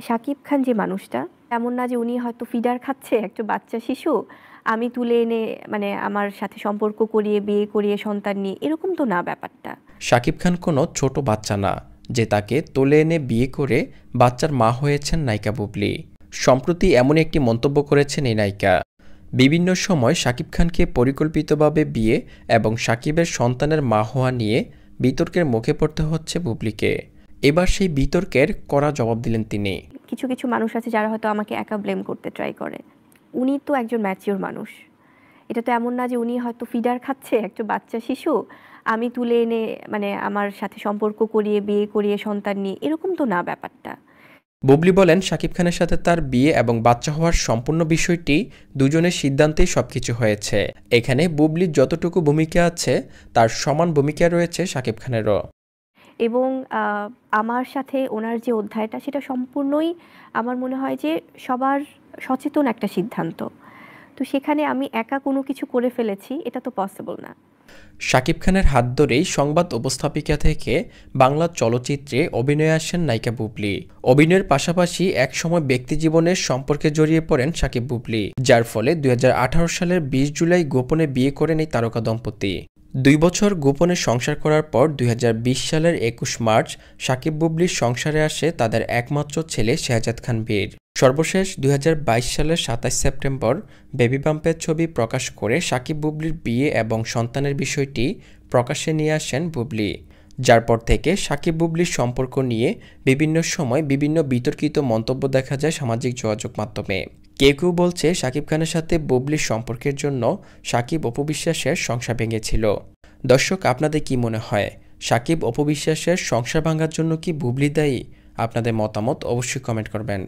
শাকিব খান যে মানুষটা, এমন না যে উনি হয়তো ফিডার খাচ্ছে একটা বাচ্চা শিশু, আমি তুলে এনে মানে আমার সাথে সম্পর্ক করিয়ে বিয়ে করিয়ে সন্তান নিয়ে, এরকম তো না ব্যাপারটা। শাকিব খান কোনো ছোট বাচ্চা না যে তাকে তুলে এনে বিয়ে করে বাচ্চার মা হয়েছেন নায়িকা বুবলি। সম্প্রতি এমন একটি মন্তব্য করেছেন এই নায়িকা। বিভিন্ন সময় শাকিব খানকে পরিকল্পিতভাবে বিয়ে এবং শাকিবের সন্তানের মা হওয়া নিয়ে বিতর্কের মুখে পড়তে হচ্ছে বুবলিকে। এবার সেই বিতর্কের কড়া জবাব দিলেন তিনি। কিছু কিছু মানুষ আছে যারা হয়তো আমাকে একা ব্লেম করতে ট্রাই করে। উনি তো একজন ম্যাচিওর মানুষ। এটা তো এমন না যে উনি হয়তো ফিডার খাচ্ছে একটা বাচ্চা শিশু, আমি তুলে এনে মানে আমার সাথে সম্পর্ক করিয়ে বিয়ে করিয়ে সন্তান নিয়ে, এরকম তো না ব্যাপারটা। বুবলি বলেন, শাকিব খানের সাথে তার বিয়ে এবং বাচ্চা হওয়ার সম্পূর্ণ বিষয়টি দুজনের সিদ্ধান্তেই সবকিছু হয়েছে। এখানে বুবলির যতটুকু ভূমিকা আছে তার সমান ভূমিকা রয়েছে শাকিব খানেরও। এবং আমার সাথে ওনার যে অধ্যায়টা, সেটা সম্পূর্ণই আমার মনে হয় যে সবার সচেতন একটা সিদ্ধান্ত। তো সেখানে আমি একা কোনো কিছু করে ফেলেছি, এটা তো পসিবল না। শাকিব খানের হাত ধরেই সংবাদ উপস্থাপিকা থেকে বাংলা চলচ্চিত্রে অভিনয়ে আসেন নায়িকা বুবলি। অভিনয়ের পাশাপাশি একসময় ব্যক্তিজীবনের সম্পর্কে জড়িয়ে পড়েন শাকিব বুবলি, যার ফলে ২০১৮ সালের ২০ জুলাই গোপনে বিয়ে করেন এই তারকা দম্পতি। ২ বছর গোপনে সংসার করার পর ২০২০ সালের ২১ মার্চ শাকিব বুবলির সংসারে আসে তাদের একমাত্র ছেলে শেহজাদ খান বীর। সর্বশেষ ২০২২ সালের ২৭ সেপ্টেম্বর বেবি বাম্পের ছবি প্রকাশ করে শাকিব বুবলির বিয়ে এবং সন্তানের বিষয়টি প্রকাশ্যে নিয়ে আসেন বুবলি, যার পর থেকে শাকিব বুবলির সম্পর্ক নিয়ে বিভিন্ন সময় বিভিন্ন বিতর্কিত মন্তব্য দেখা যায় সামাজিক যোগাযোগ মাধ্যমে। কেউ কেউ বলছে শাকিব খানের সাথে বুবলির সম্পর্কের জন্য শাকিব অপু বিশ্বাসের সংসার ভেঙেছিল। দর্শক, আপনাদের কি মনে হয়, শাকিব অপু বিশ্বাসের সংসার ভাঙার জন্য কি বুবলি দায়ী? আপনাদের মতামত অবশ্যই কমেন্ট করবেন।